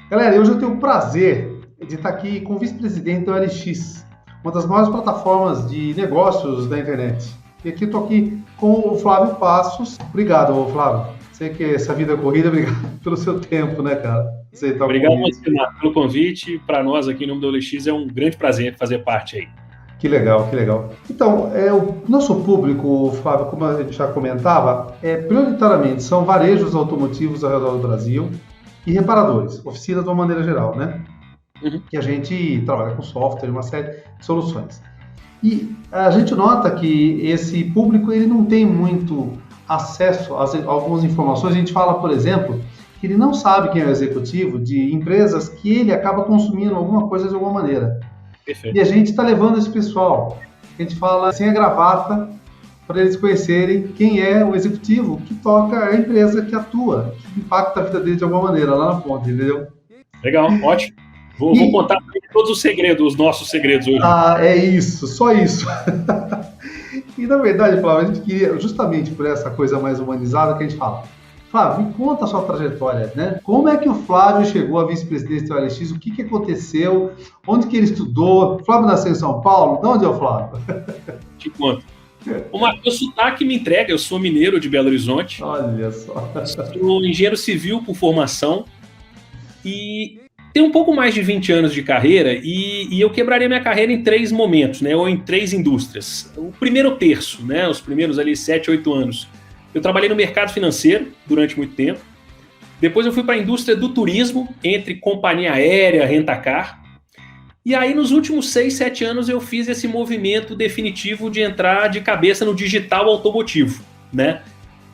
Galera, hoje eu tenho o prazer de estar aqui com o vice-presidente da OLX, uma das maiores plataformas de negócios da internet. E aqui eu estou aqui com o Flávio Passos. Obrigado, Flávio. Sei que essa vida é corrida, obrigado pelo seu tempo, né, cara? Aceitar o Obrigado, convite. Marcelo, pelo convite. Para nós aqui no nome do OLX é um grande prazer fazer parte aí. Que legal, que legal. Então, o nosso público, Flávio, como a gente já comentava, prioritariamente são varejos automotivos ao redor do Brasil e reparadores, oficinas de uma maneira geral, né? Uhum. Que a gente trabalha com software, uma série de soluções. E a gente nota que esse público ele não tem muito acesso a algumas informações. A gente fala, por exemplo, que ele não sabe quem é o executivo de empresas que ele acaba consumindo alguma coisa de alguma maneira. Perfeito. E a gente está levando esse pessoal, a gente fala sem a gravata, para eles conhecerem quem é o executivo que toca a empresa que atua, que impacta a vida deles de alguma maneira, lá na ponta, entendeu? Legal, ótimo. Vou contar todos os segredos, os nossos segredos hoje. É isso, só isso. E na verdade, Flávio, a gente queria, justamente por essa coisa mais humanizada que a gente fala, Flávio, me conta a sua trajetória, né? Como é que o Flávio chegou a vice-presidente do OLX? O que aconteceu? Onde que ele estudou? Flávio nasceu em São Paulo? De onde é o Flávio? Te conto. O meu sotaque me entrega, eu sou mineiro de Belo Horizonte. Olha só. Sou engenheiro civil por formação e tenho um pouco mais de 20 anos de carreira e eu quebraria minha carreira em 3 momentos, né? Ou em 3 indústrias. O primeiro terço, né? Os primeiros ali 7, 8 anos. Eu trabalhei no mercado financeiro durante muito tempo. Depois eu fui para a indústria do turismo, entre companhia aérea, rentacar. E aí, nos últimos 6, 7 anos, eu fiz esse movimento definitivo de entrar de cabeça no digital automotivo, né?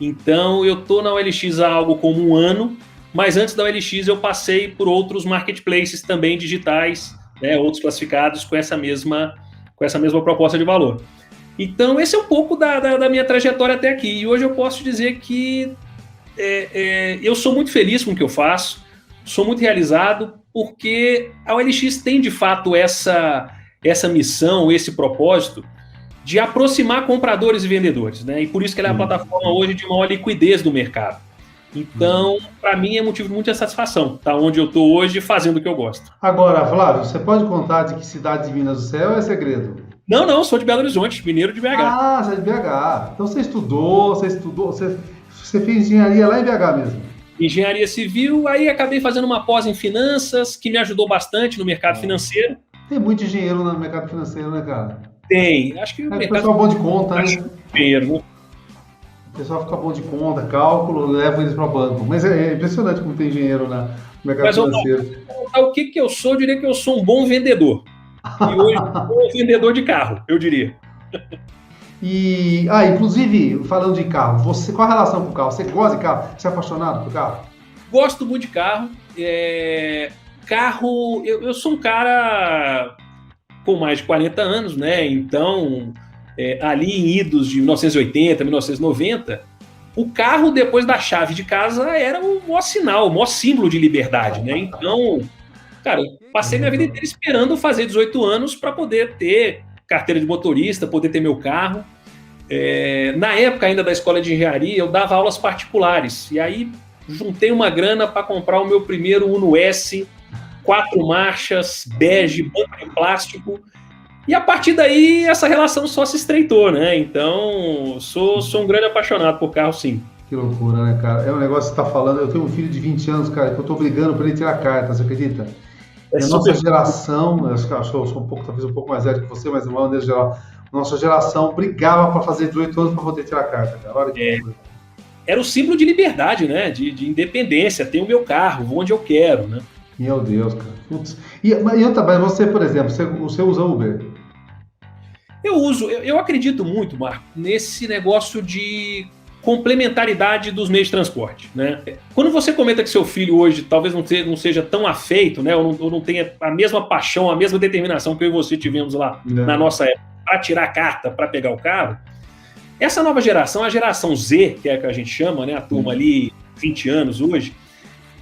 Então, eu estou na OLX há algo como 1 ano, mas antes da OLX eu passei por outros marketplaces também digitais, né, outros classificados com essa mesma proposta de valor. Então, esse é um pouco da minha trajetória até aqui. E hoje eu posso dizer que eu sou muito feliz com o que eu faço, sou muito realizado, porque a OLX tem, de fato, essa missão, esse propósito de aproximar compradores e vendedores, né? E por isso que ela é a plataforma hoje de maior liquidez do mercado. Então, para mim, é motivo de muita satisfação estar onde eu estou hoje fazendo o que eu gosto. Agora, Flávio, você pode contar de que cidade de Minas você é ou é segredo? Não, sou de Belo Horizonte, mineiro de BH. Ah, você é de BH. Então você estudou, você fez engenharia lá em BH mesmo. Engenharia civil, aí acabei fazendo uma pós em finanças, que me ajudou bastante no mercado financeiro. Tem muito engenheiro no mercado financeiro, né, cara? Tem, acho que o mercado... O pessoal é bom de conta, né? Engenheiro, né? O pessoal fica bom de conta, cálculo, leva eles para o banco. Mas é impressionante como tem engenheiro no mercado financeiro. O que eu sou? Eu diria que eu sou um bom vendedor. E hoje eu sou um vendedor de carro, eu diria. Inclusive, falando de carro, qual a relação com o carro? Você gosta de carro? Você é apaixonado por carro? Gosto muito de carro. Carro, eu sou um cara com mais de 40 anos, né? Então, ali em idos de 1980, 1990, o carro, depois da chave de casa, era o maior sinal, o maior símbolo de liberdade, né? Então, cara, eu passei minha vida inteira esperando fazer 18 anos para poder ter carteira de motorista, poder ter meu carro. Na época ainda da escola de engenharia, eu dava aulas particulares. E aí, juntei uma grana para comprar o meu primeiro Uno S, 4 marchas, bege, banco de plástico. E a partir daí, essa relação só se estreitou, né? Então, sou um grande apaixonado por carro, sim. Que loucura, né, cara? É um negócio que você tá falando. Eu tenho um filho de 20 anos, cara, que eu tô brigando pra ele tirar carta, você acredita? A nossa geração, eu sou talvez um pouco mais velho que você, mas de uma maneira geral, nossa geração brigava para fazer 18 anos para poder tirar carta, cara. Olha que loucura. Era o símbolo de liberdade, né? De independência, tenho o meu carro, vou onde eu quero, né? Meu Deus, cara. Putz. Mas você, por exemplo, você usa Uber? Eu acredito muito, Marco, nesse negócio de complementaridade dos meios de transporte, né? Quando você comenta que seu filho hoje talvez não seja tão afeito, né? Ou não tenha a mesma paixão, a mesma determinação que eu e você tivemos lá na nossa época para tirar a carta, para pegar o carro, essa nova geração, a geração Z, que é a que a gente chama, né? A turma ali, 20 anos hoje,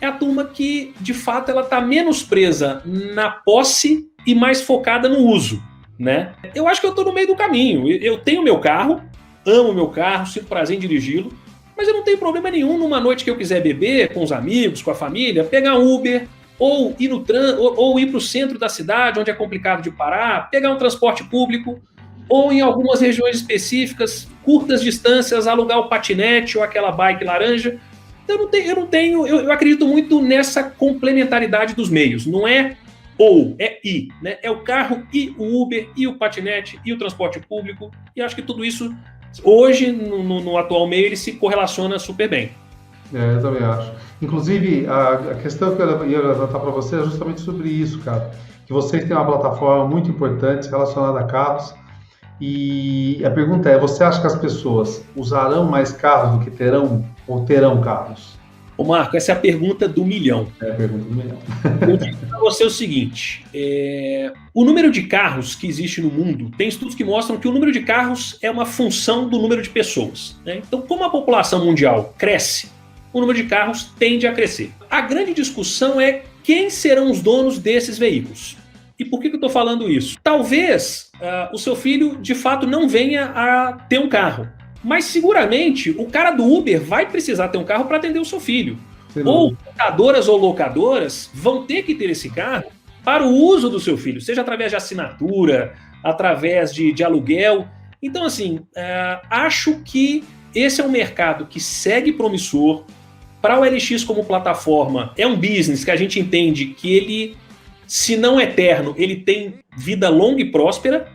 é a turma que, de fato, ela está menos presa na posse e mais focada no uso, né? Eu acho que eu estou no meio do caminho. Eu tenho meu carro, amo meu carro, sinto prazer em dirigi-lo, mas eu não tenho problema nenhum numa noite que eu quiser beber com os amigos, com a família, pegar um Uber ou ir ou ir para o centro da cidade, onde é complicado de parar, pegar um transporte público, ou em algumas regiões específicas, curtas distâncias, alugar o patinete ou aquela bike laranja. Eu acredito muito nessa complementaridade dos meios. Não é ou, é e, né? É o carro e o Uber e o patinete e o transporte público. E acho que tudo isso, hoje, no atual meio, ele se correlaciona super bem. Eu também acho. Inclusive, a questão que eu ia levantar para você é justamente sobre isso, cara. Que vocês têm uma plataforma muito importante relacionada a carros. E a pergunta é, você acha que as pessoas usarão mais carros do que terão ou terão carros? Ô Marco, essa é a pergunta do milhão. É a pergunta do milhão. Eu digo para você o seguinte, o número de carros que existe no mundo, tem estudos que mostram que o número de carros é uma função do número de pessoas, né? Então, como a população mundial cresce, o número de carros tende a crescer. A grande discussão é quem serão os donos desses veículos. E por que eu estou falando isso? Talvez o seu filho, de fato, não venha a ter um carro. Mas, seguramente, o cara do Uber vai precisar ter um carro para atender o seu filho. Sim. Ou montadoras ou locadoras vão ter que ter esse carro para o uso do seu filho, seja através de assinatura, através de aluguel. Então, assim, acho que esse é um mercado que segue promissor. Para o OLX como plataforma, é um business que a gente entende que ele, se não eterno, ele tem vida longa e próspera,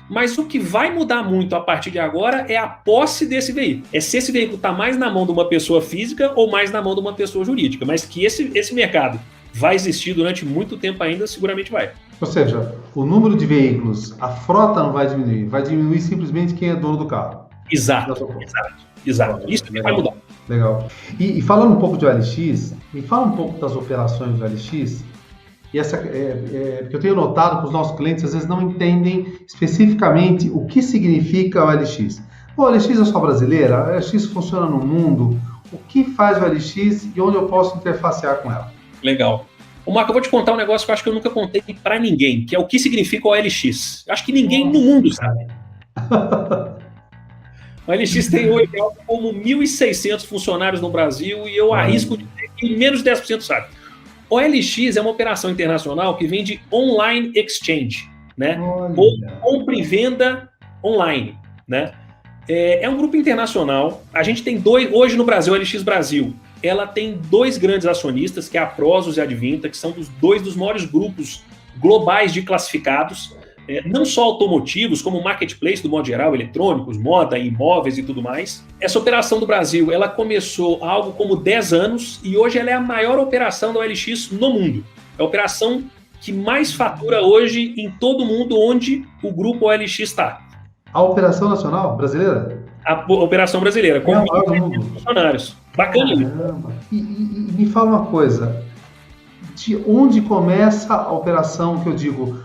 mas o que vai mudar muito a partir de agora é a posse desse veículo. É se esse veículo está mais na mão de uma pessoa física ou mais na mão de uma pessoa jurídica, mas que esse mercado vai existir durante muito tempo ainda, seguramente vai. Ou seja, o número de veículos, a frota não vai diminuir simplesmente quem é dono do carro. Exato. Isso que vai mudar. Legal. E falando um pouco de OLX, me fala um pouco das operações do OLX. E porque eu tenho notado que os nossos clientes às vezes não entendem especificamente o que significa o OLX. O OLX é só brasileira? A OLX funciona no mundo? O que faz o OLX e onde eu posso interfacear com ela? Legal. Ô Marco, eu vou te contar um negócio que eu acho que eu nunca contei para ninguém, que é o que significa o OLX. Eu acho que ninguém no mundo sabe. O OLX tem hoje algo como 1.600 funcionários no Brasil e eu arrisco dizer que menos de 10% sabe. O OLX é uma operação internacional que vem de online exchange, né? Ou compra e venda online, né? É um grupo internacional. A gente tem hoje no Brasil, o OLX Brasil, ela tem 2 grandes acionistas, que é a Prosus e a Advinta, que são dois dos maiores grupos globais de classificados, não só automotivos, como marketplace do modo geral, eletrônicos, moda, imóveis e tudo mais. Essa operação do Brasil, ela começou há algo como 10 anos e hoje ela é a maior operação da OLX no mundo. É a operação que mais fatura hoje em todo o mundo onde o grupo OLX está. A operação nacional brasileira? A operação brasileira, com 1.500 funcionários. Bacana. E me fala uma coisa, de onde começa a operação, que eu digo,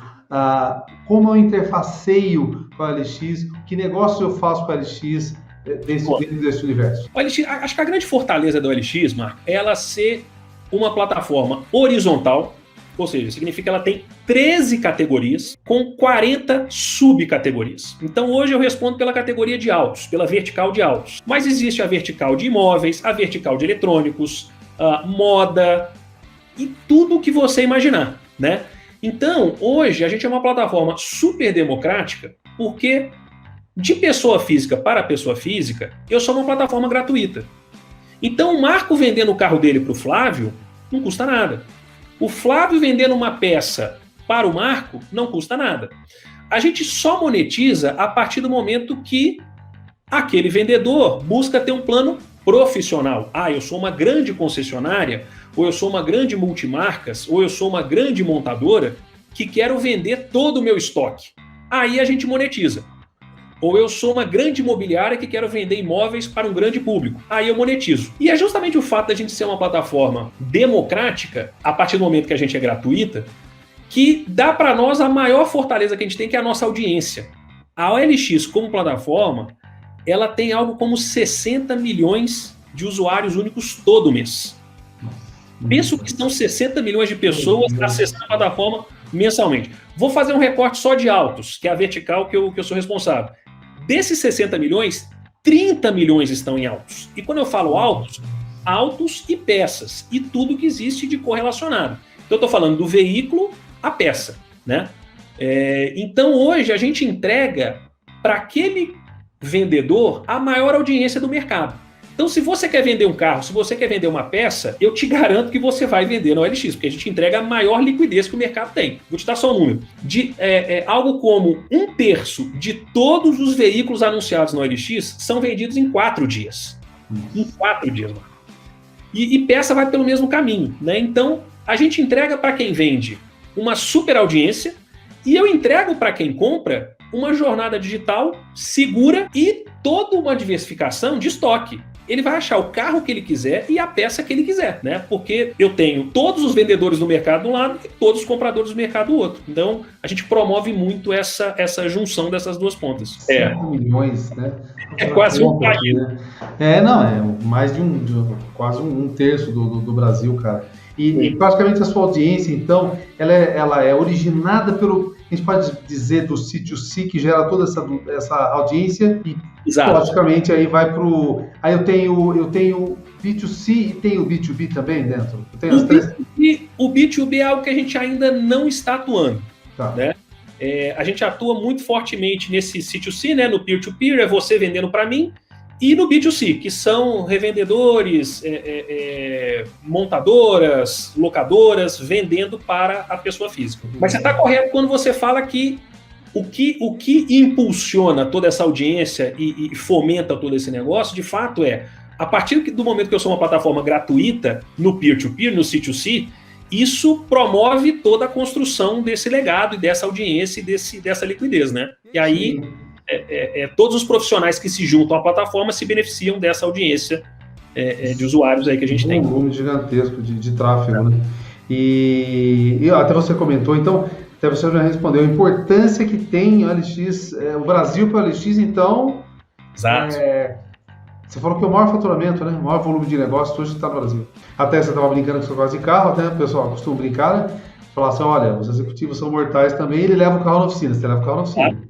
como eu interfaceio com a OLX, que negócio eu faço com a OLX desse universo? OLX, acho que a grande fortaleza da OLX, Marco, é ela ser uma plataforma horizontal, ou seja, significa que ela tem 13 categorias com 40 subcategorias. Então hoje eu respondo pela categoria de autos, pela vertical de autos. Mas existe a vertical de imóveis, a vertical de eletrônicos, moda e tudo o que você imaginar, né? Então, hoje, a gente é uma plataforma super democrática, porque de pessoa física para pessoa física, eu sou uma plataforma gratuita. Então, o Marco vendendo o carro dele para o Flávio, não custa nada. O Flávio vendendo uma peça para o Marco, não custa nada. A gente só monetiza a partir do momento que aquele vendedor busca ter um plano profissional. Eu sou uma grande concessionária, ou eu sou uma grande multimarcas, ou eu sou uma grande montadora que quero vender todo o meu estoque. Aí a gente monetiza. Ou eu sou uma grande imobiliária que quero vender imóveis para um grande público. Aí eu monetizo. E é justamente o fato da gente ser uma plataforma democrática, a partir do momento que a gente é gratuita, que dá para nós a maior fortaleza que a gente tem, que é a nossa audiência. A OLX, como plataforma, ela tem algo como 60 milhões de usuários únicos todo mês. Penso que são 60 milhões de pessoas acessando a plataforma mensalmente. Vou fazer um recorte só de autos, que é a vertical que eu sou responsável. Desses 60 milhões, 30 milhões estão em autos. E quando eu falo autos, autos e peças, e tudo que existe de correlacionado. Então, eu estou falando do veículo à peça, né? Então, hoje, a gente entrega para aquele vendedor a maior audiência do mercado. Então, se você quer vender um carro, se você quer vender uma peça, eu te garanto que você vai vender na OLX, porque a gente entrega a maior liquidez que o mercado tem. Vou te dar só um número. Algo como 1/3 de todos os veículos anunciados na OLX são vendidos em 4 dias. Em 4 dias, mano. E peça vai pelo mesmo caminho, né? Então, a gente entrega para quem vende uma super audiência e eu entrego para quem compra uma jornada digital segura e toda uma diversificação de estoque. Ele vai achar o carro que ele quiser e a peça que ele quiser, né? Porque eu tenho todos os vendedores do mercado de um lado e todos os compradores do mercado do outro. Então, a gente promove muito essa junção dessas duas pontas. 5 milhões, né? É quase um país. Né? Mais de quase 1/3 do Brasil, cara. E praticamente a sua audiência, então, ela é originada pelo... A gente pode dizer do C2C, que gera toda essa audiência e, logicamente, aí vai para o... Aí eu tenho B2C e tenho B2B também dentro? Eu tenho as três... O B2B é algo que a gente ainda não está atuando. Tá. Né? A gente atua muito fortemente nesse C2C, né? No peer-to-peer, é você vendendo para mim, e no B2C, que são revendedores, montadoras, locadoras, vendendo para a pessoa física. Mas você está correto quando você fala que o que impulsiona toda essa audiência e fomenta todo esse negócio, de fato, a partir do momento que eu sou uma plataforma gratuita no peer-to-peer, no C2C, isso promove toda a construção desse legado e dessa audiência e dessa liquidez, né? E aí... todos os profissionais que se juntam à plataforma se beneficiam dessa audiência de usuários aí que a gente tem. Um volume gigantesco de tráfego, né? E até você comentou, então, até você já respondeu, a importância que tem o OLX, o Brasil para o OLX, então... Exato. Você falou que é o maior faturamento, né? O maior volume de negócio hoje está no Brasil. Até você estava brincando com o seu caso de carro, até o pessoal costuma brincar, né? Falar assim, olha, os executivos são mortais também, ele leva o carro na oficina, você leva o carro na oficina.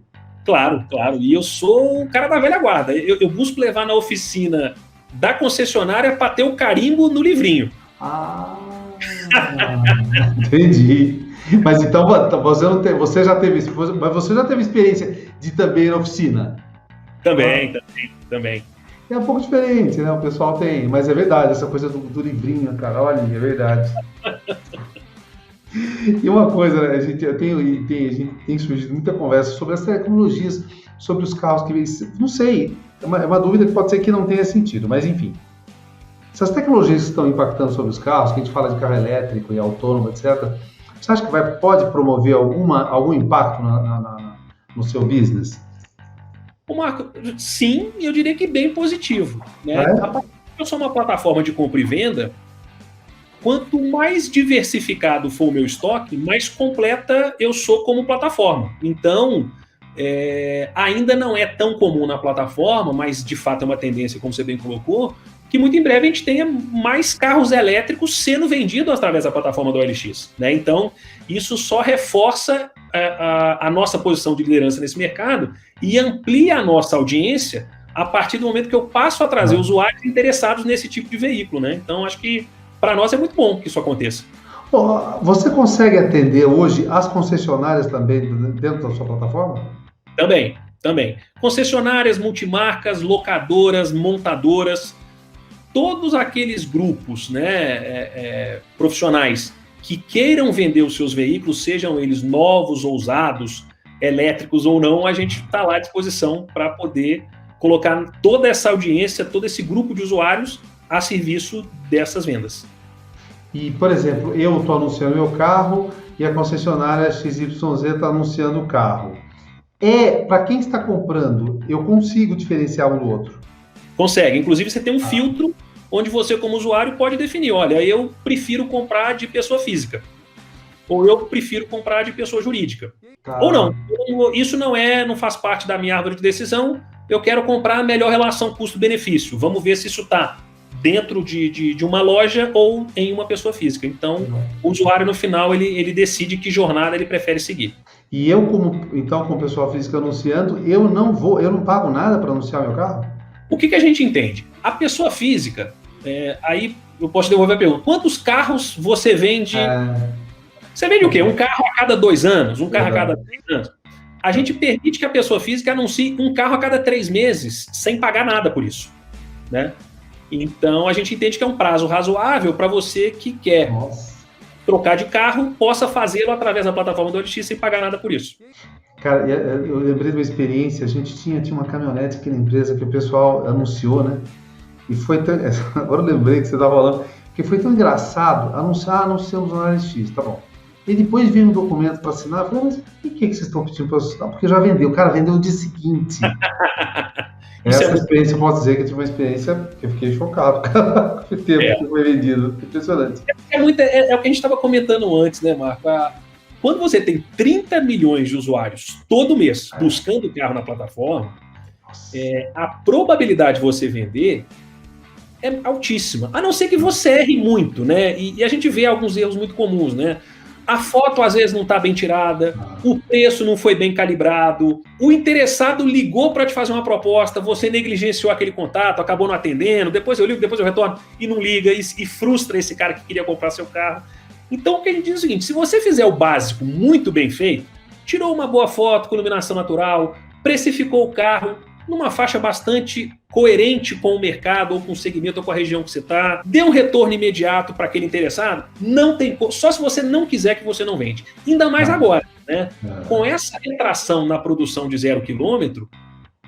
Claro. E eu sou o cara da velha guarda. Eu busco levar na oficina da concessionária para ter o carimbo no livrinho. Entendi. Mas então você já teve experiência de também na oficina? Também. É um pouco diferente, né? O pessoal tem, mas é verdade, essa coisa do livrinho, cara, olha, é verdade. E uma coisa, né, a gente tem surgido muita conversa sobre as tecnologias, sobre os carros que vêm. Não sei, é uma dúvida que pode ser que não tenha sentido, mas enfim. Essas tecnologias que estão impactando sobre os carros, que a gente fala de carro elétrico e autônomo, etc., você acha que pode promover algum impacto no seu business? Marco, sim, eu diria que bem positivo. Né? Eu sou uma plataforma de compra e venda. Quanto mais diversificado for o meu estoque, mais completa eu sou como plataforma. Então, ainda não é tão comum na plataforma, mas de fato é uma tendência, como você bem colocou, que muito em breve a gente tenha mais carros elétricos sendo vendidos através da plataforma do OLX. Né? Então, isso só reforça a nossa posição de liderança nesse mercado e amplia a nossa audiência a partir do momento que eu passo a trazer usuários interessados nesse tipo de veículo. Né? Então, acho que para nós é muito bom que isso aconteça. Você consegue atender hoje as concessionárias também dentro da sua plataforma? Também. Concessionárias, multimarcas, locadoras, montadoras, todos aqueles grupos, né, profissionais que queiram vender os seus veículos, sejam eles novos ou usados, elétricos ou não, a gente está lá à disposição para poder colocar toda essa audiência, todo esse grupo de usuários a serviço dessas vendas. E, por exemplo, eu estou anunciando meu carro e a concessionária XYZ está anunciando o carro. Para quem está comprando, eu consigo diferenciar um do outro? Consegue. Inclusive, você tem um filtro onde você, como usuário, pode definir, olha, eu prefiro comprar de pessoa física. Ou eu prefiro comprar de pessoa jurídica. Ou não. Isso não faz parte da minha árvore de decisão. Eu quero comprar a melhor relação custo-benefício. Vamos ver se isso está dentro de uma loja ou em uma pessoa física. Então, o usuário, no final, ele decide que jornada ele prefere seguir. E eu, como pessoa física anunciando, eu não pago nada para anunciar meu carro? O que a gente entende? A pessoa física, aí eu posso devolver a pergunta, quantos carros você vende Você vende o quê? Um carro a cada 2 anos, um carro a cada 3 anos. A gente permite que a pessoa física anuncie um carro a cada 3 meses, sem pagar nada por isso, né? Então, a gente entende que é um prazo razoável para você que quer trocar de carro, possa fazê-lo através da plataforma do OLX sem pagar nada por isso. Cara, eu lembrei de uma experiência, a gente tinha uma caminhonete aqui na empresa que o pessoal anunciou, né? E foi tão... Agora eu lembrei que você estava falando, que foi tão engraçado, anunciamos no OLX, tá bom. E depois veio um documento para assinar, eu falei, mas por que vocês estão pedindo para assinar? Porque já vendeu, o cara vendeu o dia seguinte. Essa experiência, eu posso dizer que eu tive uma experiência que eu fiquei chocado com o tempo que foi vendido. Impressionante. É o que a gente estava comentando antes, né, Marco? Quando você tem 30 milhões de usuários todo mês buscando carro na plataforma, a probabilidade de você vender é altíssima. A não ser que você erre muito, né? E a gente vê alguns erros muito comuns, né? A foto às vezes não está bem tirada, o preço não foi bem calibrado, o interessado ligou para te fazer uma proposta, você negligenciou aquele contato, acabou não atendendo, depois eu ligo, depois eu retorno e não liga e frustra esse cara que queria comprar seu carro. Então o que a gente diz é o seguinte, se você fizer o básico muito bem feito, tirou uma boa foto com iluminação natural, precificou o carro numa faixa bastante coerente com o mercado, ou com o segmento, ou com a região que você está, dê um retorno imediato para aquele interessado, não tem só se você não quiser que você não vende. Ainda mais agora, né? Com essa retração na produção de 0 km,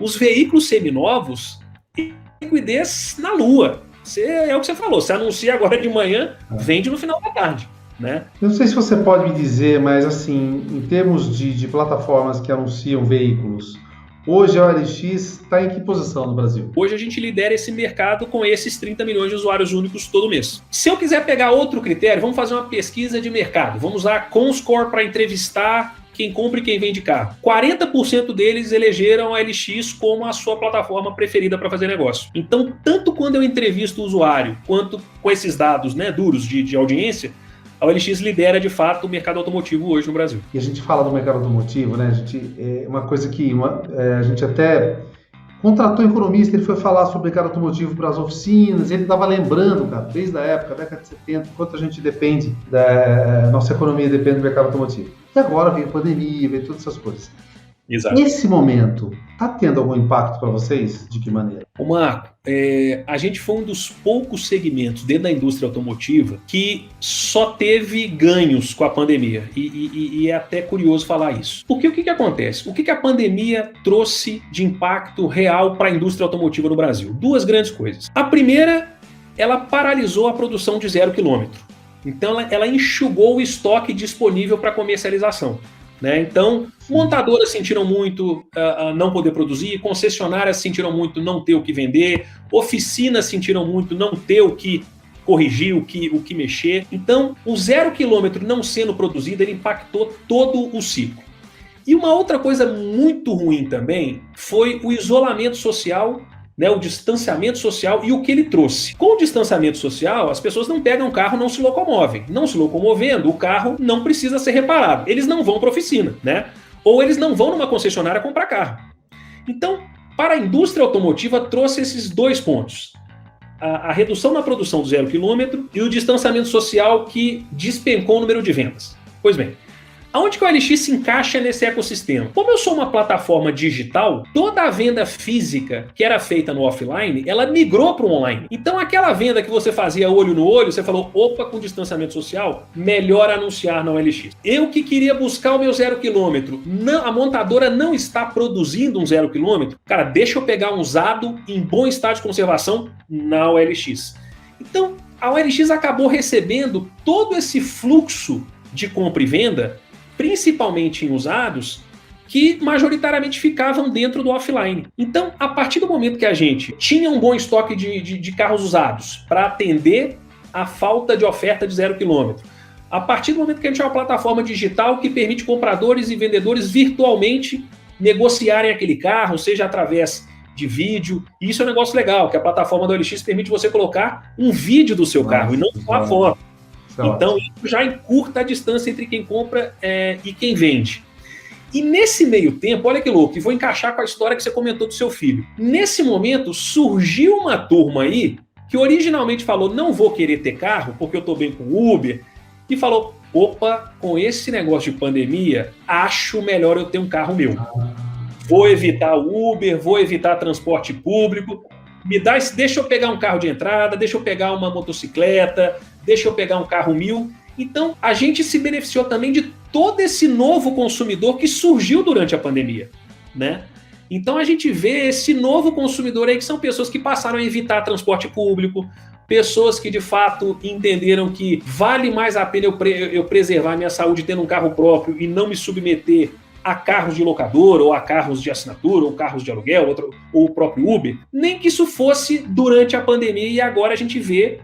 os veículos seminovos têm liquidez na lua. É o que você falou, você anuncia agora de manhã, vende no final da tarde. Né? Eu não sei se você pode me dizer, mas assim, em termos de plataformas que anunciam veículos, hoje a OLX está em que posição no Brasil? Hoje a gente lidera esse mercado com esses 30 milhões de usuários únicos todo mês. Se eu quiser pegar outro critério, vamos fazer uma pesquisa de mercado. Vamos usar a Comscore para entrevistar quem compra e quem vende carro. 40% deles elegeram a OLX como a sua plataforma preferida para fazer negócio. Então, tanto quando eu entrevisto o usuário, quanto com esses dados, né, duros de audiência, a OLX lidera, de fato, o mercado automotivo hoje no Brasil. E a gente fala do mercado automotivo, né? Uma coisa que a gente até contratou um economista, ele foi falar sobre o mercado automotivo para as oficinas, ele estava lembrando, cara, desde a época, década de 70, quanto a gente depende, nossa economia depende do mercado automotivo. E agora veio a pandemia, veio todas essas coisas. Exato. Esse momento, está tendo algum impacto para vocês? De que maneira? Marco, a gente foi um dos poucos segmentos dentro da indústria automotiva que só teve ganhos com a pandemia. E é até curioso falar isso. Porque o que acontece? O que a pandemia trouxe de impacto real para a indústria automotiva no Brasil? 2 grandes coisas. A primeira, ela paralisou a produção de 0 km. Então, ela enxugou o estoque disponível para comercialização. Né? Então, montadoras sentiram muito não poder produzir, concessionárias sentiram muito não ter o que vender, oficinas sentiram muito não ter o que corrigir, o que mexer. Então, o 0 km não sendo produzido, ele impactou todo o ciclo. E uma outra coisa muito ruim também foi o isolamento social, né, o distanciamento social e o que ele trouxe. Com o distanciamento social, as pessoas não pegam o carro, não se locomovem. Não se locomovendo, o carro não precisa ser reparado. Eles não vão para a oficina, né? Ou eles não vão numa concessionária comprar carro. Então, para a indústria automotiva, trouxe esses 2 pontos. A redução na produção do 0 km e o distanciamento social que despencou o número de vendas. Pois bem, aonde que o OLX se encaixa nesse ecossistema? Como eu sou uma plataforma digital, toda a venda física que era feita no offline, ela migrou para o online. Então aquela venda que você fazia olho no olho, você falou, opa, com distanciamento social, melhor anunciar na OLX. Eu que queria buscar o meu 0 km, a montadora não está produzindo um 0 km, cara, deixa eu pegar um usado em bom estado de conservação na OLX. Então a OLX acabou recebendo todo esse fluxo de compra e venda, principalmente em usados, que majoritariamente ficavam dentro do offline. Então, a partir do momento que a gente tinha um bom estoque de carros usados para atender a falta de oferta de 0 km, a partir do momento que a gente é uma plataforma digital que permite compradores e vendedores virtualmente negociarem aquele carro, seja através de vídeo, e isso é um negócio legal, que a plataforma do OLX permite você colocar um vídeo do seu carro, e não só a foto. Então, isso já encurta a distância entre quem compra e quem vende. E nesse meio tempo, olha que louco, e vou encaixar com a história que você comentou do seu filho. Nesse momento, surgiu uma turma aí que originalmente falou, não vou querer ter carro, porque eu estou bem com o Uber, e falou, opa, com esse negócio de pandemia, acho melhor eu ter um carro meu. Vou evitar Uber, vou evitar transporte público, deixa eu pegar um carro de entrada, deixa eu pegar uma motocicleta, deixa eu pegar um carro 1000. Então, a gente se beneficiou também de todo esse novo consumidor que surgiu durante a pandemia, né? Então, a gente vê esse novo consumidor aí, que são pessoas que passaram a evitar transporte público, pessoas que, de fato, entenderam que vale mais a pena eu preservar a minha saúde tendo um carro próprio e não me submeter a carros de locadora, ou a carros de assinatura, ou carros de aluguel, ou o próprio Uber. Nem que isso fosse durante a pandemia, e agora a gente vê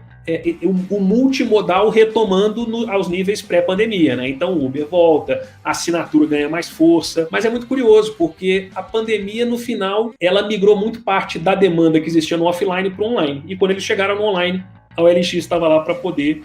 o multimodal retomando aos níveis pré-pandemia, né? Então o Uber volta, a assinatura ganha mais força, mas é muito curioso, porque a pandemia, no final, ela migrou muito parte da demanda que existia no offline para o online, e quando eles chegaram no online, a OLX estava lá para poder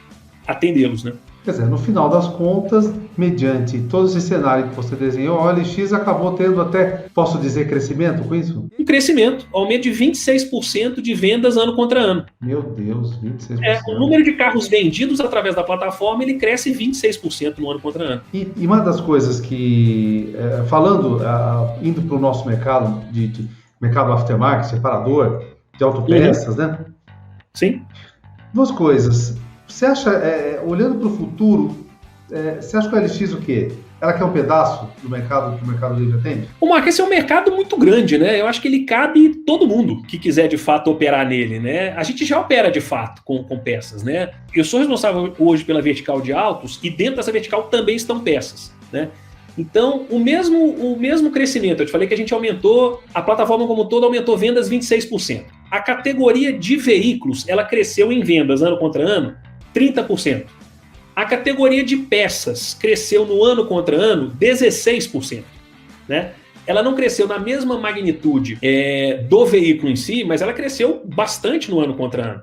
atendê-los, né? Quer dizer, no final das contas, mediante todo esse cenário que você desenhou, a OLX acabou tendo até, posso dizer, crescimento com isso? Um crescimento, aumento de 26% de vendas ano contra ano. Meu Deus, 26%. O número de carros vendidos através da plataforma, ele cresce 26% no ano contra ano. E uma das coisas que, indo para o nosso mercado, de mercado aftermarket, separador, de autopeças, né? Sim. Duas coisas. Você acha, olhando para o futuro, você acha que a OLX o quê? Ela quer um pedaço do mercado que o Mercado Livre atende? Marco, esse é um mercado muito grande, né? Eu acho que ele cabe todo mundo que quiser de fato operar nele, né? A gente já opera de fato com peças, né? Eu sou responsável hoje pela vertical de autos e dentro dessa vertical também estão peças, né? Então, o mesmo crescimento, eu te falei que a gente aumentou, a plataforma como um todo aumentou vendas 26%. A categoria de veículos, ela cresceu em vendas ano contra ano 30%. A categoria de peças cresceu no ano contra ano 16%. Né? Ela não cresceu na mesma magnitude do veículo em si, mas ela cresceu bastante no ano contra ano.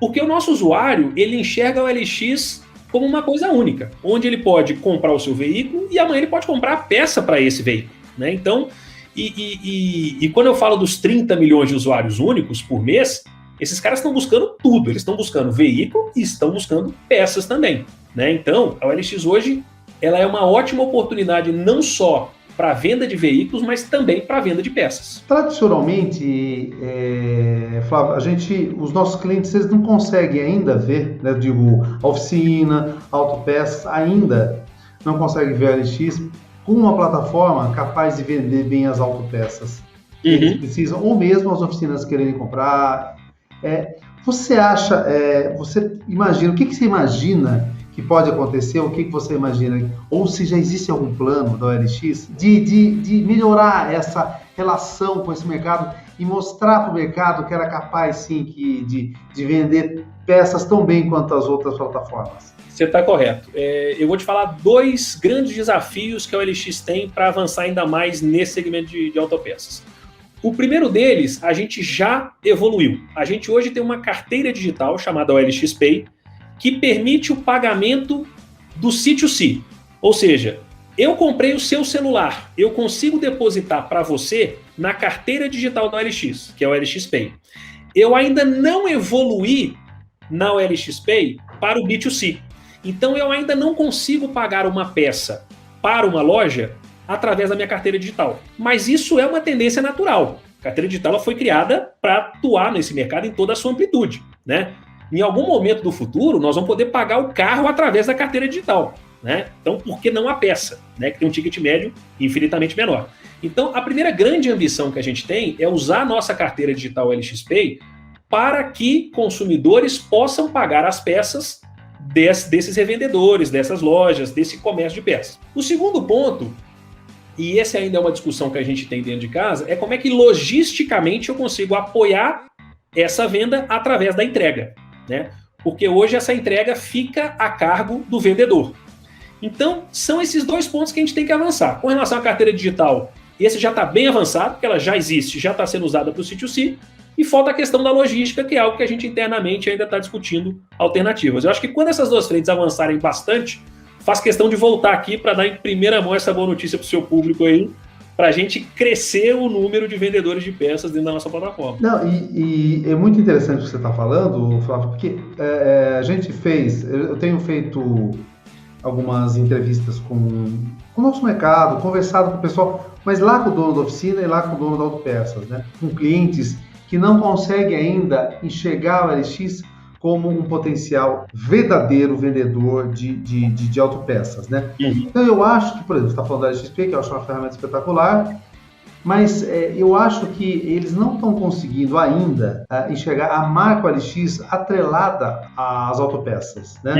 Porque o nosso usuário, ele enxerga a OLX como uma coisa única, onde ele pode comprar o seu veículo e amanhã ele pode comprar a peça para esse veículo. Né? Então, e quando eu falo dos 30 milhões de usuários únicos por mês, esses caras estão buscando tudo, eles estão buscando veículo e estão buscando peças também. Né? Então, a OLX hoje ela é uma ótima oportunidade não só para a venda de veículos, mas também para a venda de peças. Tradicionalmente, Flávio, os nossos clientes eles não conseguem ainda ver, né, a oficina, autopeças, ainda não conseguem ver a OLX com uma plataforma capaz de vender bem as autopeças. Eles precisam, ou mesmo as oficinas quererem comprar. Você acha, você imagina, o que você imagina que pode acontecer, o que você imagina, ou se já existe algum plano da OLX de melhorar essa relação com esse mercado e mostrar para o mercado que era capaz, sim, de vender peças tão bem quanto as outras plataformas? Você está correto. Eu vou te falar 2 grandes desafios que a OLX tem para avançar ainda mais nesse segmento de autopeças. O primeiro deles, a gente já evoluiu. A gente hoje tem uma carteira digital chamada OLX Pay, que permite o pagamento do C2C. Ou seja, eu comprei o seu celular, eu consigo depositar para você na carteira digital da OLX, que é o OLX Pay. Eu ainda não evoluí na OLX Pay para o B2C. Então eu ainda não consigo pagar uma peça para uma loja através da minha carteira digital. Mas isso é uma tendência natural. A carteira digital foi criada para atuar nesse mercado em toda a sua amplitude, né? Em algum momento do futuro, nós vamos poder pagar o carro através da carteira digital, né? Então, por que não a peça, né? Que tem um ticket médio infinitamente menor. Então, a primeira grande ambição que a gente tem é usar a nossa carteira digital OLX Pay para que consumidores possam pagar as peças desses revendedores, dessas lojas, desse comércio de peças. O segundo ponto, e essa ainda é uma discussão que a gente tem dentro de casa, é como é que logisticamente eu consigo apoiar essa venda através da entrega, né? Porque hoje essa entrega fica a cargo do vendedor. Então, são esses 2 pontos que a gente tem que avançar. Com relação à carteira digital, esse já está bem avançado, porque ela já existe, já está sendo usada para o C2C, e falta a questão da logística, que é algo que a gente internamente ainda está discutindo alternativas. Eu acho que quando essas 2 frentes avançarem bastante, faz questão de voltar aqui para dar em primeira mão essa boa notícia para o seu público aí, para a gente crescer o número de vendedores de peças dentro da nossa plataforma. Não, e é muito interessante o que você está falando, Flávio, porque a gente eu tenho feito algumas entrevistas com o nosso mercado, conversado com o pessoal, mas lá com o dono da oficina e lá com o dono da Autopeças, né? Com clientes que não conseguem ainda enxergar o LX como um potencial verdadeiro vendedor de autopeças, né? Então eu acho que, por exemplo, você está falando da LXP, que eu acho uma ferramenta espetacular, mas eu acho que eles não estão conseguindo ainda enxergar a marca LX atrelada às autopeças, né?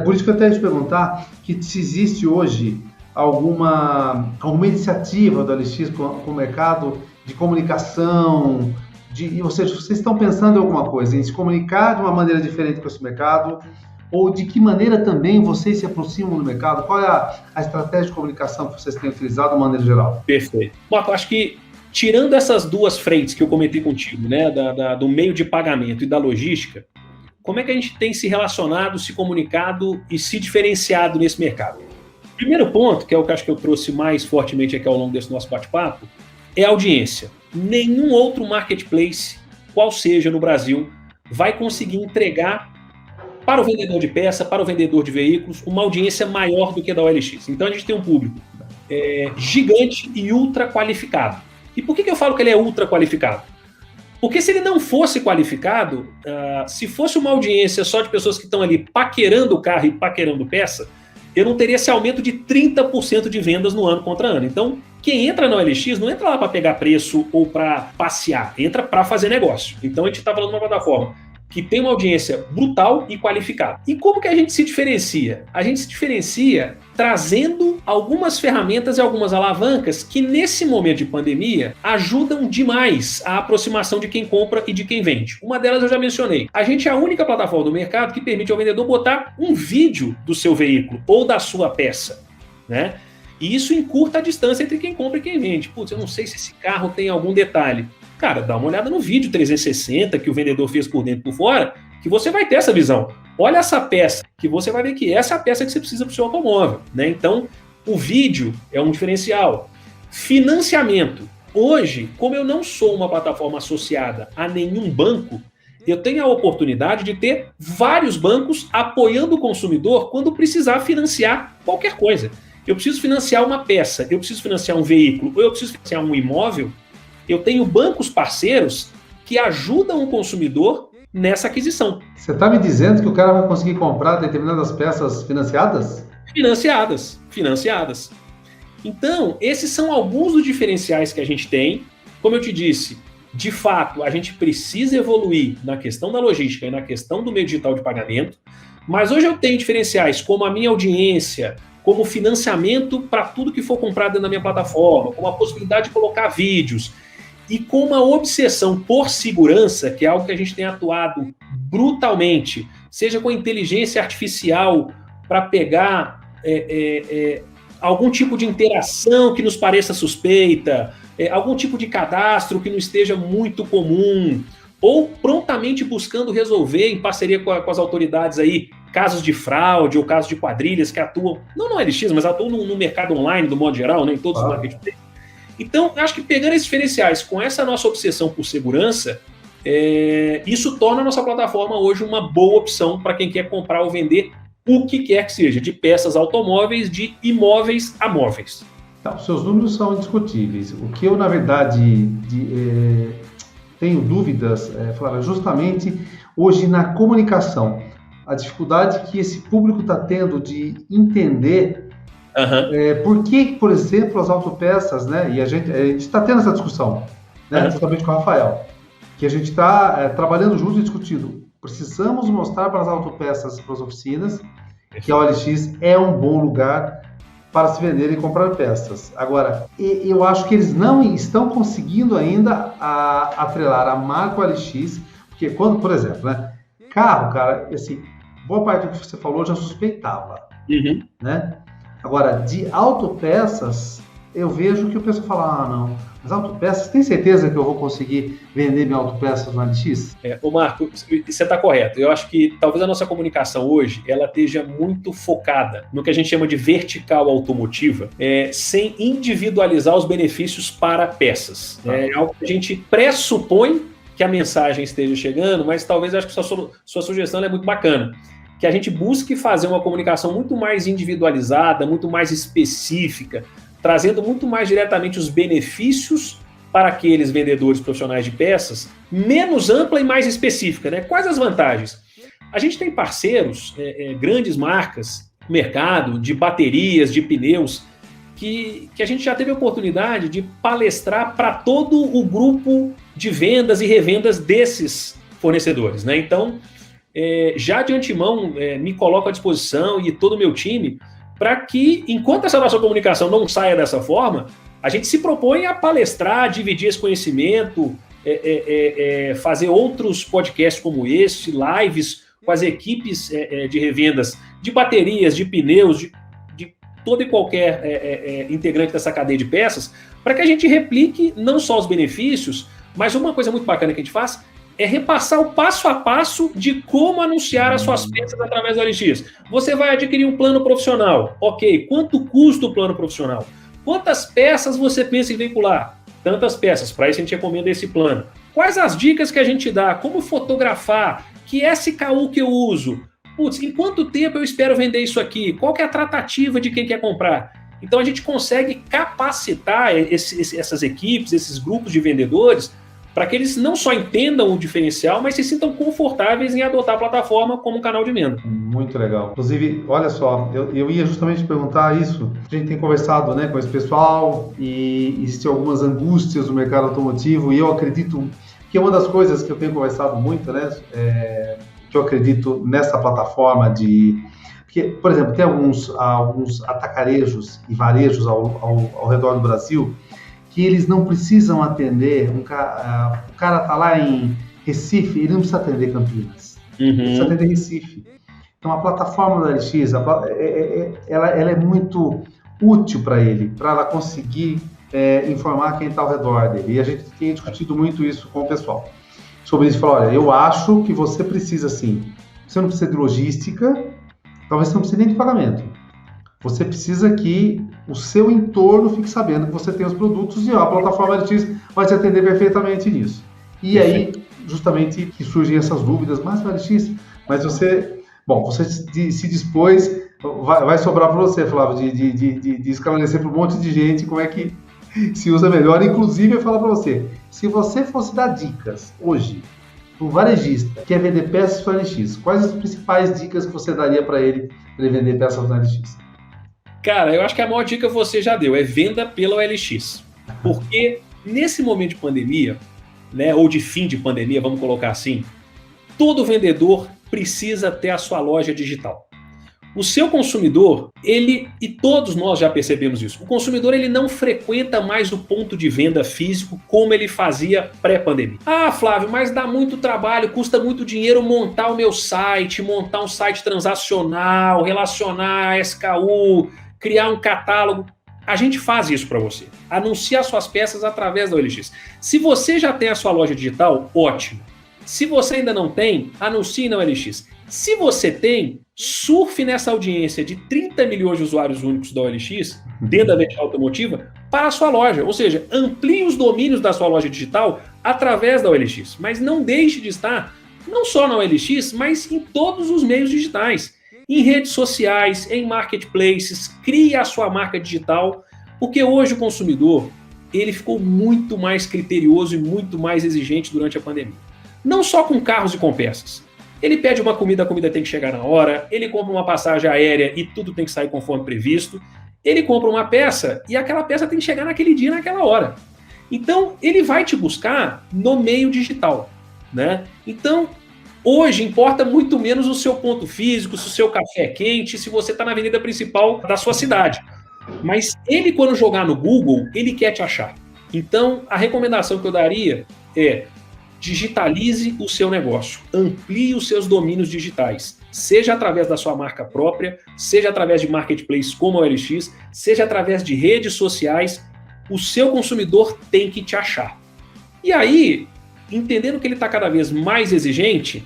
Por isso que eu até ia te perguntar que se existe hoje alguma iniciativa do LX com o mercado de comunicação, ou seja, vocês estão pensando em alguma coisa, em se comunicar de uma maneira diferente com esse mercado, ou de que maneira também vocês se aproximam do mercado? Qual é a estratégia de comunicação que vocês têm utilizado de maneira geral? Perfeito. Marco, acho que tirando essas duas frentes que eu comentei contigo, né, do meio de pagamento e da logística, como é que a gente tem se relacionado, se comunicado e se diferenciado nesse mercado? Primeiro ponto, que é o que acho que eu trouxe mais fortemente aqui ao longo desse nosso bate-papo, é a audiência. Nenhum outro marketplace, qual seja no Brasil, vai conseguir entregar para o vendedor de peça, para o vendedor de veículos, uma audiência maior do que a da OLX. Então a gente tem um público gigante e ultra qualificado. E por que eu falo que ele é ultra qualificado? Porque se ele não fosse qualificado, se fosse uma audiência só de pessoas que estão ali paquerando o carro e paquerando peça, eu não teria esse aumento de 30% de vendas no ano contra ano. Então, quem entra na OLX não entra lá para pegar preço ou para passear, entra para fazer negócio. Então a gente está falando de uma plataforma que tem uma audiência brutal e qualificada. E como que a gente se diferencia? A gente se diferencia trazendo algumas ferramentas e algumas alavancas que nesse momento de pandemia ajudam demais a aproximação de quem compra e de quem vende. Uma delas eu já mencionei. A gente é a única plataforma do mercado que permite ao vendedor botar um vídeo do seu veículo ou da sua peça, né? E isso encurta a distância entre quem compra e quem vende. Putz, eu não sei se esse carro tem algum detalhe. Cara, dá uma olhada no vídeo 360 que o vendedor fez por dentro e por fora, que você vai ter essa visão. Olha essa peça, que você vai ver que essa é a peça que você precisa para o seu automóvel, né? Então, o vídeo é um diferencial. Financiamento. Hoje, como eu não sou uma plataforma associada a nenhum banco, eu tenho a oportunidade de ter vários bancos apoiando o consumidor quando precisar financiar qualquer coisa. Eu preciso financiar uma peça, eu preciso financiar um veículo, ou eu preciso financiar um imóvel. Eu tenho bancos parceiros que ajudam o consumidor nessa aquisição. Você está me dizendo que o cara vai conseguir comprar determinadas peças financiadas? Financiadas. Então, esses são alguns dos diferenciais que a gente tem. Como eu te disse, de fato, a gente precisa evoluir na questão da logística e na questão do meio digital de pagamento, mas hoje eu tenho diferenciais como a minha audiência, como financiamento para tudo que for comprado na minha plataforma, como a possibilidade de colocar vídeos, e com uma obsessão por segurança, que é algo que a gente tem atuado brutalmente, seja com inteligência artificial para pegar algum tipo de interação que nos pareça suspeita, algum tipo de cadastro que não esteja muito comum, ou prontamente buscando resolver em parceria com as autoridades aí, casos de fraude ou casos de quadrilhas que atuam, não no LX, mas atuam no mercado online, do modo geral, né, em todos os marketplaces. Então, acho que pegando esses diferenciais com essa nossa obsessão por segurança, isso torna a nossa plataforma hoje uma boa opção para quem quer comprar ou vender o que quer que seja, de peças automóveis, de imóveis a móveis. Então, seus números são indiscutíveis. O que eu, na verdade, tenho dúvidas, Flávia, justamente hoje na comunicação. A dificuldade que esse público está tendo de entender por que, por exemplo, as autopeças, né? E a gente está tendo essa discussão, né? Justamente com o Rafael, que a gente está trabalhando junto e discutindo. Precisamos mostrar para as autopeças, para as oficinas, que a OLX é um bom lugar para se vender e comprar peças. Agora, eu acho que eles não estão conseguindo ainda atrelar a marca OLX, porque quando, por exemplo, né? Carro, cara, assim, boa parte do que você falou eu já suspeitava, né? Agora, de autopeças, eu vejo que o pessoal fala, não, as autopeças, tem certeza que eu vou conseguir vender minhas autopeças no LX? Ô Marco, você está correto. Eu acho que talvez a nossa comunicação hoje, ela esteja muito focada no que a gente chama de vertical automotiva, sem individualizar os benefícios para peças. É algo que a gente pressupõe que a mensagem esteja chegando, mas talvez acho que sua sugestão é muito bacana. que a gente busque fazer uma comunicação muito mais individualizada, muito mais específica, trazendo muito mais diretamente os benefícios para aqueles vendedores profissionais de peças, menos ampla e mais específica, né? Quais as vantagens? A gente tem parceiros, grandes marcas, mercado de baterias, de pneus, que a gente já teve a oportunidade de palestrar para todo o grupo de vendas e revendas desses fornecedores, né? Então, já de antemão, me coloco à disposição e todo o meu time para que, enquanto essa nossa comunicação não saia dessa forma, a gente se propõe a palestrar, dividir esse conhecimento, fazer outros podcasts como esse, lives com as equipes de revendas de baterias, de pneus, de todo e qualquer integrante dessa cadeia de peças, para que a gente replique não só os benefícios, mas uma coisa muito bacana que a gente faz é repassar o passo a passo de como anunciar as suas peças através do OLX. Você vai adquirir um plano profissional. Ok, quanto custa o plano profissional? Quantas peças você pensa em veicular? Tantas peças, para isso a gente recomenda esse plano. Quais as dicas que a gente dá? Como fotografar? Que SKU que eu uso? Putz, em quanto tempo eu espero vender isso aqui? Qual que é a tratativa de quem quer comprar? Então a gente consegue capacitar essas equipes, esses grupos de vendedores, para que eles não só entendam o diferencial, mas se sintam confortáveis em adotar a plataforma como um canal de venda. Muito legal. Inclusive, olha só, eu ia justamente perguntar isso. A gente tem conversado, né, com esse pessoal e existem algumas angústias no mercado automotivo, e eu acredito que uma das coisas que eu tenho conversado muito, né, que eu acredito nessa plataforma porque, por exemplo, tem alguns atacarejos e varejos ao redor do Brasil que eles não precisam atender, o cara está lá em Recife, ele não precisa atender Campinas, ele precisa atender Recife. Então a plataforma da LX, ela é muito útil para ele, para ela conseguir informar quem está ao redor dele. E a gente tem discutido muito isso com o pessoal. Sobre isso, falar, olha, eu acho que você precisa sim, você não precisa de logística, talvez você não precise nem de pagamento. Você precisa que o seu entorno fique sabendo que você tem os produtos e a plataforma LX vai te atender perfeitamente nisso. E aí, justamente, que surgem essas dúvidas, mas o LX, mas você se dispôs, vai sobrar para você, Flávio, de esclarecer para um monte de gente como é que se usa melhor. Inclusive, eu falo para você, se você fosse dar dicas hoje para um varejista que quer vender peças no LX, quais as principais dicas que você daria para ele vender peças no LX? Cara, eu acho que a maior dica você já deu, é venda pela OLX. Porque nesse momento de pandemia, né, ou de fim de pandemia, vamos colocar assim, todo vendedor precisa ter a sua loja digital. O seu consumidor, e todos nós já percebemos isso, o consumidor ele não frequenta mais o ponto de venda físico como ele fazia pré-pandemia. Ah, Flávio, mas dá muito trabalho, custa muito dinheiro montar o meu site, montar um site transacional, relacionar SKU, criar um catálogo. A gente faz isso para você. Anuncia suas peças através da OLX. Se você já tem a sua loja digital, ótimo. Se você ainda não tem, anuncie na OLX. Se você tem, surfe nessa audiência de 30 milhões de usuários únicos da OLX, dentro da vertical automotiva, para a sua loja. Ou seja, amplie os domínios da sua loja digital através da OLX. Mas não deixe de estar, não só na OLX, mas em todos os meios digitais. Em redes sociais, em marketplaces, crie a sua marca digital, porque hoje o consumidor ele ficou muito mais criterioso e muito mais exigente durante a pandemia. Não só com carros e com peças. Ele pede uma comida, a comida tem que chegar na hora, ele compra uma passagem aérea e tudo tem que sair conforme previsto, ele compra uma peça e aquela peça tem que chegar naquele dia, naquela hora. Então, ele vai te buscar no meio digital, né? Então, hoje importa muito menos o seu ponto físico, se o seu café é quente, se você está na avenida principal da sua cidade. Mas ele, quando jogar no Google, ele quer te achar. Então, a recomendação que eu daria é digitalize o seu negócio, amplie os seus domínios digitais, seja através da sua marca própria, seja através de marketplace como a OLX, seja através de redes sociais, o seu consumidor tem que te achar. E aí, entendendo que ele está cada vez mais exigente,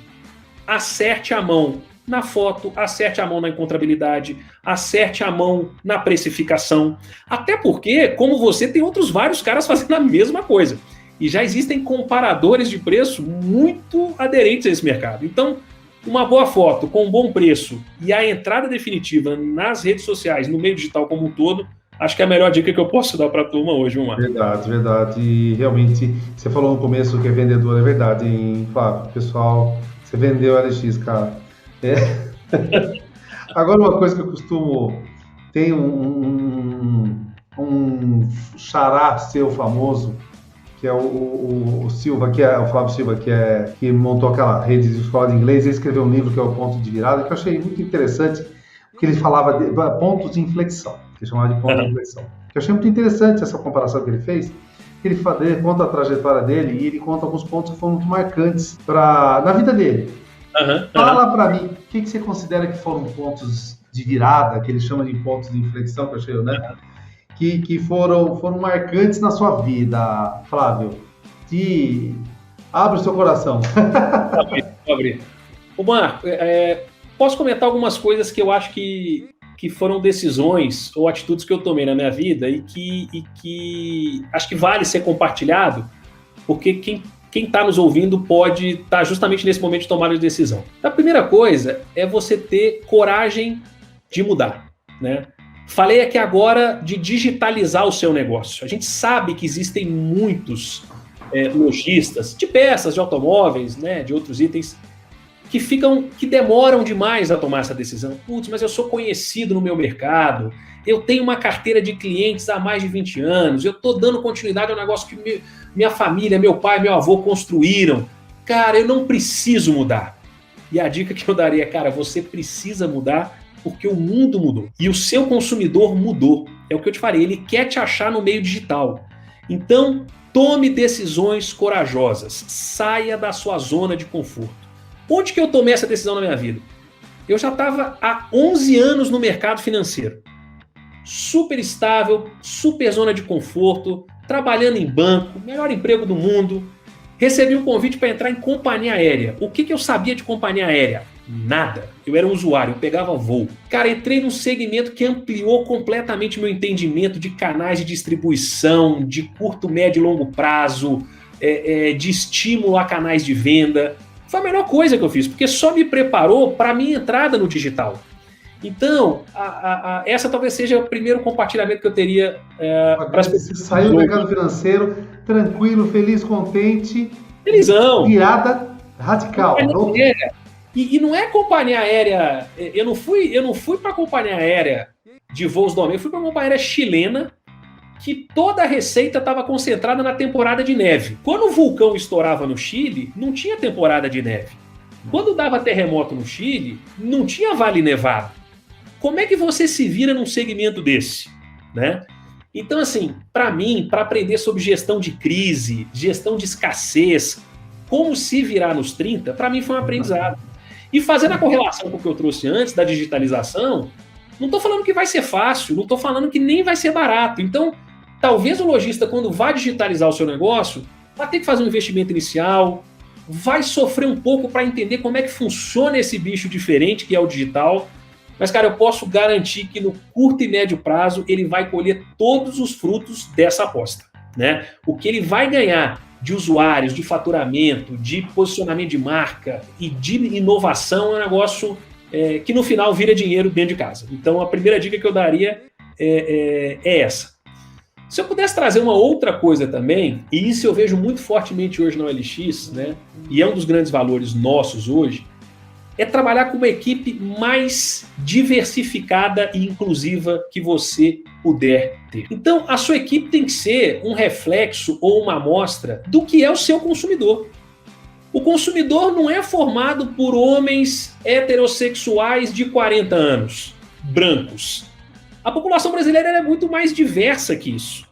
acerte a mão na foto, acerte a mão na encontrabilidade, acerte a mão na precificação, até porque, como você, tem outros vários caras fazendo a mesma coisa. E já existem comparadores de preço muito aderentes a esse mercado. Então, uma boa foto com um bom preço e a entrada definitiva nas redes sociais, no meio digital como um todo, acho que é a melhor dica que eu posso dar para a turma hoje, Marco. Verdade, verdade. E realmente, você falou no começo que é vendedor, é verdade, hein, Flávio? Pessoal, você vendeu a LX, cara. Agora, uma coisa que eu costumo... Tem um xará seu famoso, que é o Silva, que é o Flávio Silva, que montou aquela rede de escola de inglês. Ele escreveu um livro que é o Ponto de Virada, que eu achei muito interessante, porque ele falava de pontos de inflexão, que ele chamava de pontos de inflexão. Eu achei muito interessante essa comparação que ele fez. Ele conta a trajetória dele e ele conta alguns pontos que foram muito marcantes na vida dele. Fala para mim, o que você considera que foram pontos de virada, que ele chama de pontos de inflexão, que eu achei, né? Que foram marcantes na sua vida, Flávio. Abre o seu coração. Abre. Ô, Marco, posso comentar algumas coisas que eu acho que foram decisões ou atitudes que eu tomei na minha vida e que acho que vale ser compartilhado, porque quem está nos ouvindo pode estar justamente nesse momento de tomada de decisão. A primeira coisa é você ter coragem de mudar, né? Falei aqui agora de digitalizar o seu negócio. A gente sabe que existem muitos lojistas de peças, de automóveis, né, de outros itens, que demoram demais a tomar essa decisão. Putz, mas eu sou conhecido no meu mercado, eu tenho uma carteira de clientes há mais de 20 anos, eu estou dando continuidade ao negócio que minha família, meu pai, meu avô construíram. Cara, eu não preciso mudar. E a dica que eu daria, cara, você precisa mudar porque o mundo mudou. E o seu consumidor mudou. É o que eu te falei, ele quer te achar no meio digital. Então, tome decisões corajosas. Saia da sua zona de conforto. Onde que eu tomei essa decisão na minha vida? Eu já estava há 11 anos no mercado financeiro. Super estável, super zona de conforto, trabalhando em banco, melhor emprego do mundo. Recebi um convite para entrar em companhia aérea. O que eu sabia de companhia aérea? Nada. Eu era um usuário, eu pegava voo. Cara, entrei num segmento que ampliou completamente meu entendimento de canais de distribuição, de curto, médio e longo prazo, de estímulo a canais de venda. Foi a melhor coisa que eu fiz, porque só me preparou para a minha entrada no digital. Então, essa talvez seja o primeiro compartilhamento que eu teria para as pessoas. Você saiu do mercado financeiro, tranquilo, feliz, contente. Felizão. Virada radical. E não é companhia aérea. Eu não fui para a companhia aérea de voos do homem, eu fui para uma companhia aérea chilena que toda a receita estava concentrada na temporada de neve. Quando o vulcão estourava no Chile, não tinha temporada de neve. Quando dava terremoto no Chile, não tinha Vale Nevado. Como é que você se vira num segmento desse, né? Então, assim, para mim, para aprender sobre gestão de crise, gestão de escassez, como se virar nos 30, para mim foi um aprendizado. E fazendo a correlação com o que eu trouxe antes, da digitalização, não estou falando que vai ser fácil, não estou falando que nem vai ser barato. Então, talvez o lojista, quando vai digitalizar o seu negócio, vai ter que fazer um investimento inicial, vai sofrer um pouco para entender como é que funciona esse bicho diferente que é o digital. Mas, cara, eu posso garantir que no curto e médio prazo ele vai colher todos os frutos dessa aposta, né? O que ele vai ganhar de usuários, de faturamento, de posicionamento de marca e de inovação é um negócio que no final vira dinheiro dentro de casa. Então, a primeira dica que eu daria é essa. Se eu pudesse trazer uma outra coisa também, e isso eu vejo muito fortemente hoje na OLX, né? E é um dos grandes valores nossos hoje, é trabalhar com uma equipe mais diversificada e inclusiva que você puder ter. Então, a sua equipe tem que ser um reflexo ou uma amostra do que é o seu consumidor. O consumidor não é formado por homens heterossexuais de 40 anos, brancos. A população brasileira é muito mais diversa que isso.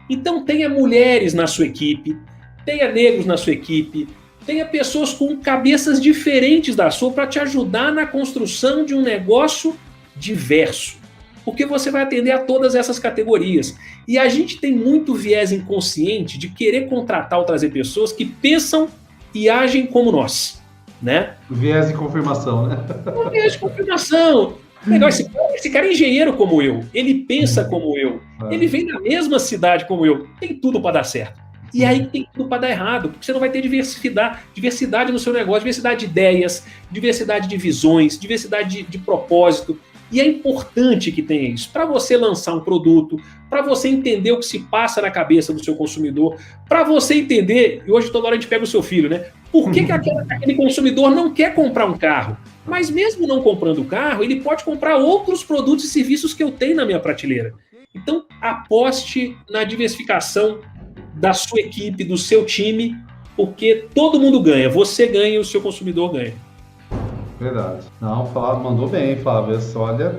Então, tenha mulheres na sua equipe, tenha negros na sua equipe, tenha pessoas com cabeças diferentes da sua para te ajudar na construção de um negócio diverso. Porque você vai atender a todas essas categorias. E a gente tem muito viés inconsciente de querer contratar ou trazer pessoas que pensam e agem como nós, né? Viés de confirmação, né? Um viés de confirmação. Legal, esse cara é engenheiro como eu, ele pensa como eu, ele vem da mesma cidade como eu, tem tudo para dar certo. E aí tem tudo para dar errado, porque você não vai ter diversidade no seu negócio, diversidade de ideias, diversidade de visões, diversidade de propósito. E é importante que tenha isso, para você lançar um produto, para você entender o que se passa na cabeça do seu consumidor, para você entender, e hoje toda hora a gente pega o seu filho, né? Por que aquele consumidor não quer comprar um carro? Mas mesmo não comprando o carro, ele pode comprar outros produtos e serviços que eu tenho na minha prateleira. Então, aposte na diversificação da sua equipe, do seu time, porque todo mundo ganha. Você ganha e o seu consumidor ganha. Verdade. Não, Flávio, mandou bem, Flávio. Olha,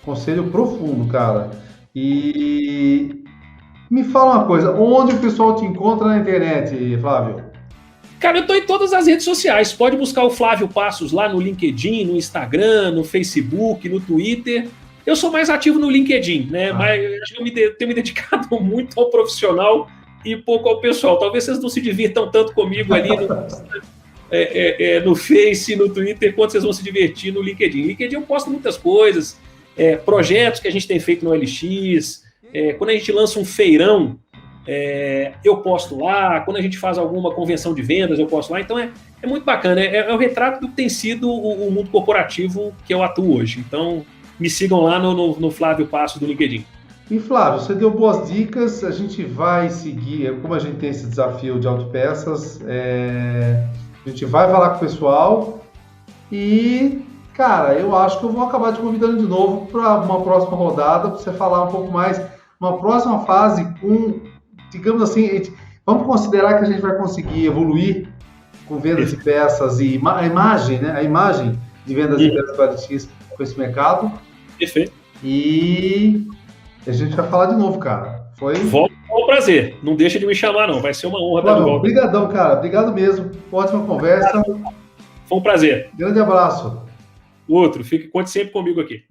conselho profundo, cara. E me fala uma coisa, onde o pessoal te encontra na internet, Flávio? Cara, eu estou em todas as redes sociais. Pode buscar o Flávio Passos lá no LinkedIn, no Instagram, no Facebook, no Twitter. Eu sou mais ativo no LinkedIn, né? Mas eu tenho me dedicado muito ao profissional e pouco ao pessoal. Talvez vocês não se divirtam tanto comigo ali no Face, no Twitter, quanto vocês vão se divertir no LinkedIn. No LinkedIn eu posto muitas coisas, projetos que a gente tem feito no LX, quando a gente lança um feirão, eu posto lá, quando a gente faz alguma convenção de vendas, eu posto lá. Então é muito bacana, é o retrato do que tem sido o mundo corporativo que eu atuo hoje. Então me sigam lá no Flávio Passos do LinkedIn. E Flávio, você deu boas dicas, a gente vai seguir, como a gente tem esse desafio de autopeças, a gente vai falar com o pessoal e, cara, eu acho que eu vou acabar te convidando de novo para uma próxima rodada, para você falar um pouco mais, uma próxima fase com, digamos assim, vamos considerar que a gente vai conseguir evoluir com vendas de peças e a imagem, né? A imagem de vendas de peças para LX com esse mercado. Perfeito. E a gente vai falar de novo, cara. Foi um prazer. Não deixa de me chamar, não. Vai ser uma honra estar de volta. Obrigadão, cara. Obrigado mesmo. Ótima conversa. Foi um prazer. Grande abraço. Conte sempre comigo aqui.